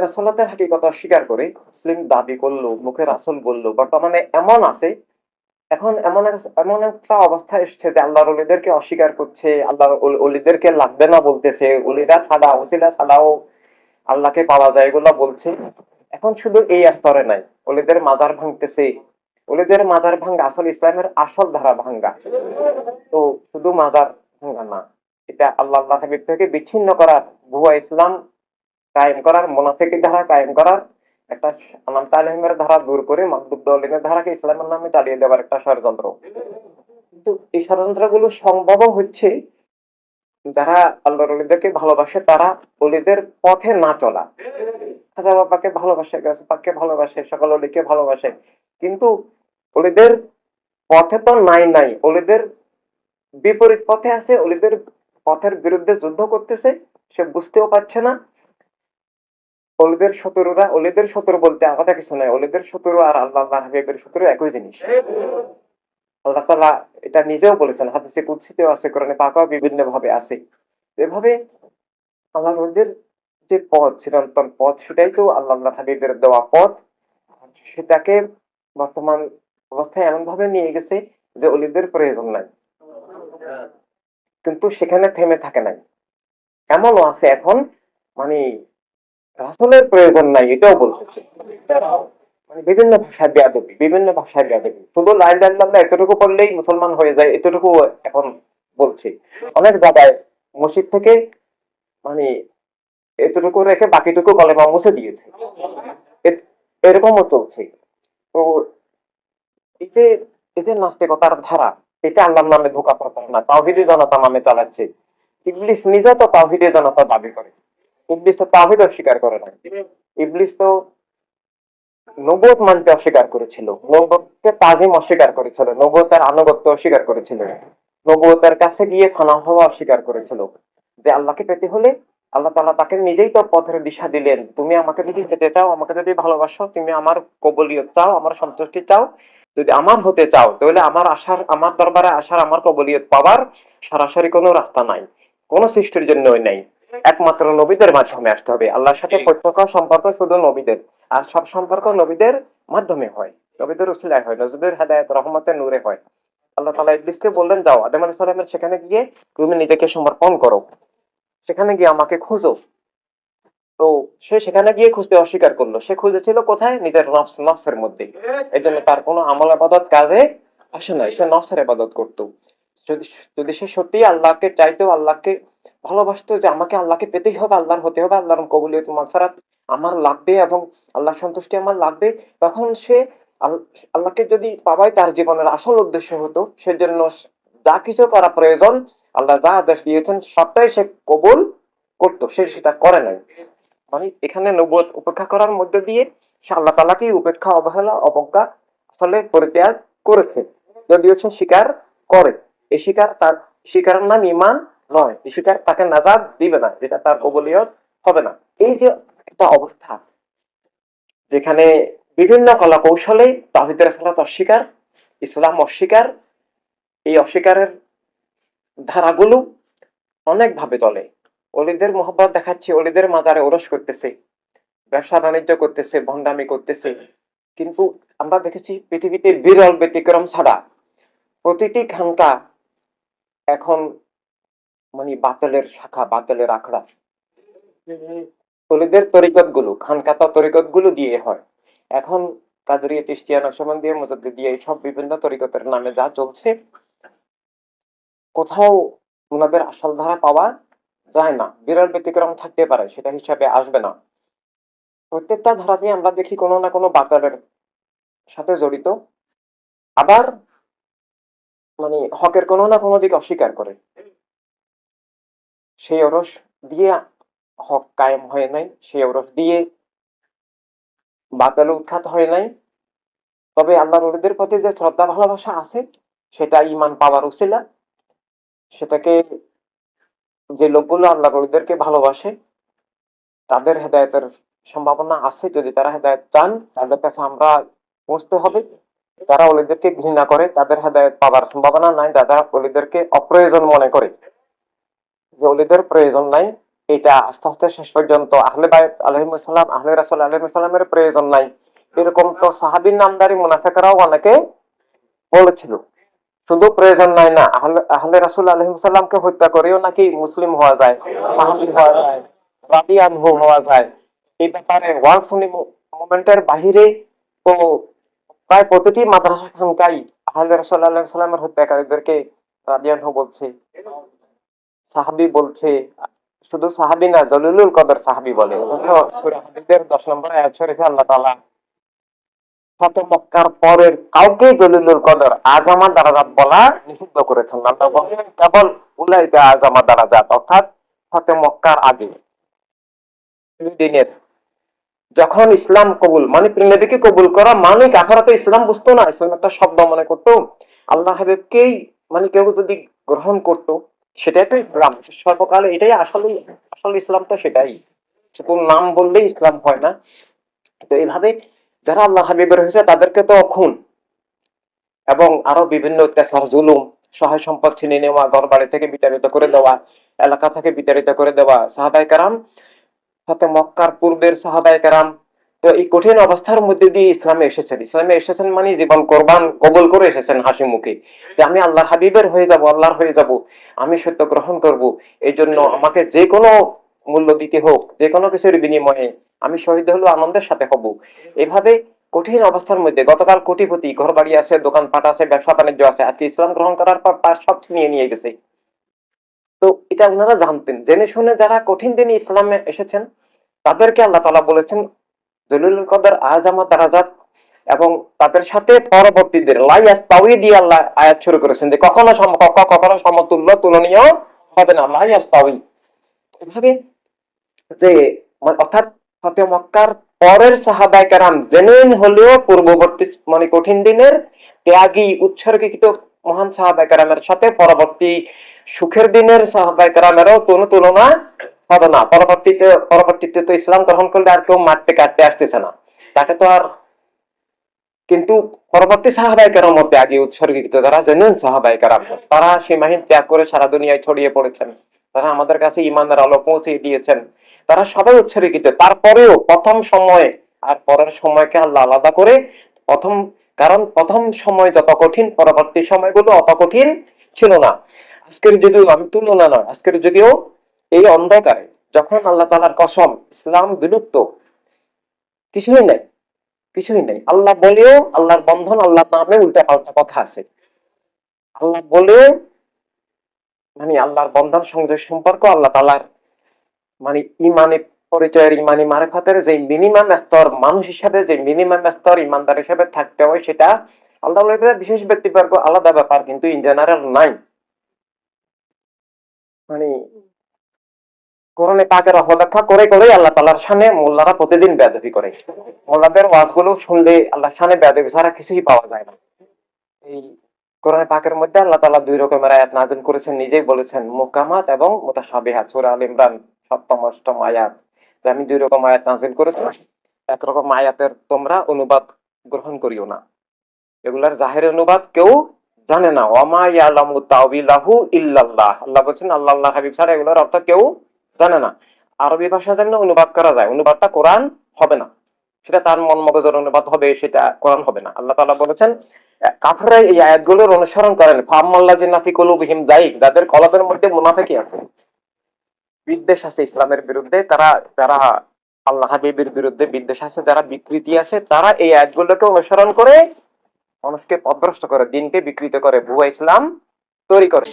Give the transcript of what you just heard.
রাসূলুল্লাহর হাকিকত অস্বীকার করে মুসলিম দাবি করলো, মুখে রাসূল বললো, বর্তমানে এমন আছে, এখন এমন একটা অবস্থা এসছে যে আল্লাহর ওলিদেরকে অস্বীকার করছে, আল্লাহর ওলিদেরকে লাগবে না বলতেছে, ওলিরা ছাড়া ওসিলা ছাড়াও আল্লাহকে পাওয়া যায় এগুলো বলছে। এখন শুধু এই স্তরে নাই, ওলিদের মাজার ভাঙতেছে। ওলিদের মাজার ভাঙ্গা আসল ইসলামের আসল ধারা ভাঙ্গা। তো শুধু মাজার ভাঙ্গা না, এটা আল্লাহ হাবিব থেকে বিচ্ছিন্ন করার, ভুয়া ইসলাম কায়েম করার, মুনাফিকি ধারা কায়েম করার একটা, আনাম তালিমের ধারা দূর করে মাহদুব দলিনের ধারাকে ইসলামের নামে চালিয়ে দেওয়ার একটা ষড়যন্ত্র। কিন্তু এই ষড়যন্ত্র গুলো সম্ভব হচ্ছে যারা আল্লাহর ওলিদেরকে ভালোবাসে, তারা ওলিদের পথে না চলা। খাজা বাবাকে ভালোবাসে, গাছ পাককে ভালোবাসে, সকল অলিকে ভালোবাসে, কিন্তু অলিদের পথে তো নাই, অলিদের বিপরীত পথে আছে, অলিদের পথের বিরুদ্ধে যুদ্ধ করতেছে, সে বুঝতেও পারছে না। অলিদের শত্রু বলতে আলাদা কিছু নাই, অলিদের শত্রু আর আল্লাহ হাবিবের শত্রু একই জিনিস। আল্লাহ তাআলা এটা নিজেও বলেছেন, হাদিসে কুদসিতেও আছে, কোরআনে পাকেও বিভিন্ন ভাবে আছে। এভাবে আল্লাহ রলিদের যে পথ, চিরন্তন পথ, সেটাই তো আল্লাহ হাবিবের দেওয়া পথ। সেটাকে বর্তমান অবস্থায় এমন ভাবে নিয়ে গেছে যে অলিদের প্রয়োজন নাই, কিন্তু সেখানে থেমে থাকে নাই। এমনও আছে এখন, মানে রাসূলের প্রয়োজন নাই এটাও বলতেছে। মানে বিভিন্ন ভাষায় বেয়াদবি, শুধু লা ইলাহা ইল্লাল্লাহ এতটুকু পড়লেই মুসলমান হয়ে যায়, এতটুকু এখন বলছে। অনেক জায়গায় মসজিদ থেকে মানে এতটুকু রেখে বাকিটুকু কলেমা মুছে দিয়েছে, এরকমও চলছে। তো এই যে নাস্তিকতার ধারা, এটা আল্লাহর নামে ধোঁকা প্রতারণা, তাওহীদি জনতা নামে চালাচ্ছে। ইবলিস নিজে তো তাওহীদি জনতা দাবি করে, ইবলিস তো তাওহীদ অস্বীকার করে না। ইবলিস তো নবুয়ত মানতে অস্বীকার করেছিল, নবুয়তকে তাজিম অস্বীকার করেছিল, নবুয়তের আনুগত্য অস্বীকার করেছিল, নবুয়তের কাছে গিয়ে ফানা হওয়া অস্বীকার করেছিল। যে আল্লাহকে পেতে হলে আল্লাহ তাআলা তাকে নিজেই তো পথের দিশা দিলেন, তুমি আমাকে যদি পেতে চাও, আমাকে যদি ভালোবাসো, তুমি আমার কবুলিয়ত চাও, আমার সন্তুষ্টি চাও, যদি আমার হতে চাও, তাহলে আমার দরবারে আসার, আমার কবুলিয়ত পাওয়ার সরাসরি কোনো রাস্তা নাই, কোন সৃষ্টির জন্যই নাই, একমাত্র নবীদের মাধ্যমে আসতে হবে। আল্লাহর সাথে প্রত্যক্ষ সম্পর্ক শুধু নবীদের, আর সব সম্পর্ক নবীদের মাধ্যমে হয়, নবীদের উসিলায় হয়, নবীদের হেদায়েত রহমতের নূরে হয়। আল্লাহ তাআলা ইবলিসকে বললেন, যাও আদম আলাইহিস সালামের সেখানে গিয়ে তুমি নিজেকে সমর্পণ করো, সেখানে গিয়ে আমাকে খুঁজো। তো সে সেখানে গিয়ে খুঁজতে অস্বীকার করলো। সে খুঁজেছিল কোথায়? নিজের নফসের মধ্যে। এই জন্য তার কোনো আমল আবাদত কাজে আসে নাই, সে নফসের আবাদত করতো। যদি যদি সে সত্যি আল্লাহকে চাইতো, আল্লাহকে ভালোবাসতো, যে আমাকে আল্লাহকে পেতেই হবে, আল্লাহর হতে হবে, আল্লাহর কবুলিয়ত মাগফিরাত আমার লাগবে এবং আল্লাহর সন্তুষ্টি আমার লাগবে, তখন সে আল্লাহকে যদি পাওয়াই তার জীবনের আসল উদ্দেশ্য হতো, সেজন্য যা কিছু করা প্রয়োজন, আল্লাহ যা আদেশ দিয়েছেন সবটাই সে কবুল করতো, সে সেটা করে নাই। মানে এখানে নবুয়ত উপেক্ষা করার মধ্যে দিয়ে সে আল্লাহ তাআলাকে উপেক্ষা, অবহেলা, অবজ্ঞা আসলে পরিত্যাগ করেছে, যদিও সে স্বীকার করে। এই স্বীকারের নাম ঈমান নয়, এই স্বীকার তাকে নাজাত দিবে না, এটা তার কবুলিয়ত হবে না। এই যে একটা অবস্থা, যেখানে বিভিন্ন কলা কৌশলে তাওহীদের সালাত অস্বীকার, ইসলাম অস্বীকার, এই অস্বীকারের ধারাগুলো অনেক ভাবে চলে। অলিদের মোহব্বত দেখাচ্ছে, অলিদের মাজারে ওরস করতেছে, ব্যবসা বাণিজ্য করতেছে, ভন্ডামি করতেছে। কিন্তু আমরা দেখেছি পৃথিবীতে বিরল ব্যতিক্রম ছাড়া প্রতিটি খানকা এখন মানে বাতিলের শাখা, বাতিলের আখড়া। অলিদের তরিকত গুলো, খানকাতা তরিকত গুলো দিয়ে হয় এখন। কাদরিয়া, চিশতিয়া, নকশবন্দিয়া, মুজাদ্দিদিয়া, এই সব বিভিন্ন তরিকতের নামে যা চলছে, কোথাও ওনাদের আসল ধারা পাওয়া যায় না। বিরল ব্যতিক্রম থাকতে পারে, সেটা হিসাবে আসবে না। প্রত্যেকটা ধারাতেই আমরা দেখি কোনো না কোনো বাতালের সাথে জড়িত, আবার মানে হকের কোনো না কোনো দিক অস্বীকার করে। সেই ওরস দিয়ে হক কায়েম হয় নাই, সেই ওরস দিয়ে বাতাল উৎখাত হয় নাই। তবে আল্লাহর ওলিদের প্রতি যে শ্রদ্ধা ভালোবাসা আছে, সেটা ঈমান পাওয়ার উসিলা। সেটাকে, যে লোকগুলো আল্লাহর ওলিদেরকে ভালোবাসে, তাদের হেদায়েতের সম্ভাবনা আছে। যদি তারা হেদায়েত চান, তাদের কাছে আমরা পৌঁছতে হবে। যারা ওলিদেরকে ঘৃণা করে, তাদের হেদায়েত পাওয়ার সম্ভাবনা নাই। যারা ওলিদেরকে অপ্রয়োজন মনে করে, যে ওলিদের প্রয়োজন নাই, এটা আস্তে আস্তে শেষ পর্যন্ত আহলে বাইত আলাইহিস সালাম, আহলে রাসূল আলাইহিস সালামের প্রয়োজন নাই, এরকম তো সাহাবীর নামধারী মুনাফিকরাও অনেকে বলেছিল। শুধু প্রয়োজন নাই না, আহলে আহলে রাসূল আলাইহিস সালামকে হত্যা করেও নাকি মুসলিম হওয়া যায়, সাহাবী হওয়া যায়, রাদিয়ানহু হওয়া যায়। এই ব্যাপারে ওয়ান সুন্নি মুভমেন্টের বাহিরে তো প্রায় প্রতিটি মাদ্রাসা খানকাই আহলে রাসূল আলাইহিস সালামের হত্যাকারীদেরকে রাদিয়ানহু বলছে, সাহাবী বলছে। শুধু সাহাবী না, জলিলুল কদর সাহাবী বলে। অথচ সূরা হাদীদের 10 নম্বর আয়াত শরীফে আল্লাহ তাআলা ফতে মক্কার পরের কাউকে জলিলুল কদর আযামা দারাজাত বলা নিষিদ্ধ করেছেন। আল্লাহ বলেন কেবল উলাইকা আযামা দারাজাত, অর্থাৎ ফতে মক্কার আগে দিনের যখন ইসলাম কবুল মানে নবীকে কবুল করা মানে কাফেররা তো ইসলাম বুঝতো না, ইসলাম একটা শব্দ মনে করতো। আল্লাহ হাবিবকেই মানে কেউ যদি গ্রহণ করতো সেটাই তো ইসলাম সর্বকালে, এটাই আসলে আসলে ইসলাম তো সেটাই, শুধু নাম বললেই ইসলাম হয় না। তো এইভাবে যারা আল্লাহ হাবিবের হয়েছে তাদেরকে তো খুন এবং আরো বিভিন্ন অত্যাচার, জুলুম, সহায় সম্পদ ছিনিয়ে নেওয়া, ঘর বাড়ি থেকে বিতাড়িত করে দেওয়া, এলাকা থেকে বিতাড়িত করে দেওয়া। সাহাবায়ে কেরাম ফতে মক্কার পূর্বের সাহাবায়ে কেরাম তো এই কঠিন অবস্থার মধ্যে দিয়ে ইসলামে এসেছেন। ইসলামে এসেছেন মানে জীবন কোরবান কবুল করে এসেছেন হাসি মুখে, যে আমি আল্লাহর হাবিবের হয়ে যাব, আল্লাহর হয়ে যাব, আমি সত্য গ্রহণ করব। এই জন্য আমাকে যে কোনো মূল্য দিতে হোক, যে কোনো কিছুর বিনিময়ে আমি শহীদ হলেও আনন্দের সাথে হব। এভাবে কঠিন অবস্থার মধ্যে গতকাল কোটিপতি, ঘর বাড়ি আছে, দোকানপাট আছে, ব্যবসা বাণিজ্য আছে, আজকে ইসলাম গ্রহণ করার পর তার সব ছিনিয়ে নিয়ে গেছে। তো এটা ওনারা জানতেন, জেনে শুনে যারা কঠিন দিনে ইসলামে এসেছেন তাদেরকে আল্লাহ তাআলা বলেছেন জলিলুল কদর আযামা দারাজাত, এবং তাদের সাথে পরবর্তীদের লাইয়াস্তাউই দিয়ে আল্লাহ আয়াত শুরু করেছেন যে কখনো সমকক্ষ, কখনো সমতুল্য, তুলনীয় হবে না, লাইয়াস্তাউই। এভাবে যে অর্থাৎ ফতে মক্কার পরের সাহাবায়ে কেরাম জেনুইন হলেও পূর্ববর্তী মানে কঠিন দিনের ত্যাগী উৎসর্গীকৃত মহান সাহাবায়ে কেরামের সাথে পরবর্তী সুখের দিনের সাহাবায়ে কেরামেরও কোনো তুলনা হবে না। পরবর্তীতে তো ইসলাম গ্রহণ করলে আর কেউ মারতে কাটতে আসতেছে না, তাকে তো আর। কিন্তু পরবর্তী সাহাবায়ে কেরাম মধ্যে আগে উৎসর্গীকৃত যারা জেনুইন সাহাবায়ে কেরাম, তারা সীমাহীন ত্যাগ করে সারা দুনিয়ায় ছড়িয়ে পড়েছেন, তারা আমাদের কাছে ঈমানের আলো পৌঁছে দিয়েছেন, তারা সবাই উৎসর্গীকৃত। তারপরেও প্রথম সময়ে আর পরের সময়কে আল্লাহ আলাদা করে প্রথম, কারণ প্রথম সময় যত কঠিন পরবর্তী সময়গুলো অত কঠিন ছিল না। আজকের যুগেও আমি তুলনা নয়, আজকের যুগেও এই অন্ধকারে যখন আল্লাহ তাআলার কসম ইসলাম বিলুপ্ত, কিছুই নাই, কিছুই নাই। আল্লাহ বলেও আল্লাহর বন্ধন, আল্লাহর নামে উল্টা পাল্টা কথা আছে। আল্লাহ বলেও মানে আল্লাহর বন্ধন সংযোগ সম্পর্ক আল্লাহ তাআলার মানে ইমানি পরিচয়ের, ইমানি মারিফাতের যে মিনিমাম স্তর, মানুষ হিসাবে যে মিনিমাম স্তর ইমানদার হিসাবে থাকতে হয়, সেটা আল্লাহ বিশেষ ব্যক্তিবর্গ আলাদা ব্যাপার, কিন্তু ইন জেনারেল নাই। মানে কোরআনে পাকের অপব্যাখ্যা করে করেই আল্লাহ তাআলার শানে মোল্লারা প্রতিদিন বেয়াদবি করে। মোল্লাদের ওয়াজগুলো শুনলে আল্লাহর শানে বেয়াদবি ছাড়া কিছুই পাওয়া যায় না। এই কোরআনে পাকের মধ্যে আল্লাহ তাআলা দুই রকমের আয়াত নাযিল করেছেন, নিজেই বলেছেন মুহকামাত এবং মুতাশাবিহাত। সূরা আল ইমরান ৭ম ৮ম আয়াত, যে আমি দুই রকম আয়াত নাযিল করেছি। একরকম আয়াতের তোমরা অনুবাদ গ্রহণ করিও না, এগুলার জাহের অনুবাদ কেউ জানে না। ওয়ামা ইয়ালামু তাওবিলাহু ইল্লাল্লাহ, আল্লাহ বলেছেন আল্লাহ, আল্লাহ হাবিব ছাড়া এগুলোর অর্থ কেউ জানে না। আরবি ভাষা জানলে অনুবাদ করা যায়, অনুবাদটা কোরআন হবে না, সেটা তার মন মগজের অনুবাদ হবে, সেটা কোরআন হবে না। আল্লাহ তাআলা বলেছেন কাফেররা এই আয়াতগুলোর অনুসরণ করেন, ফাম্মাল্লাযিনা ফি কুলুবিহিম যায়গ, যাদের কলবের মধ্যে মুনাফিকি আছে, বিদ্বেষ আছে ইসলামের বিরুদ্ধে, তারা যারা আল্লাহ হাবিবের বিরুদ্ধে বিদ্বেষ আছে, যারা বিকৃতি আছে, তারা এই আয়াতগুলোকে অনুসরণ করে মানুষকে পথভ্রষ্ট করে, দিনকে বিকৃত করে, ভুয়া ইসলাম তৈরি করে।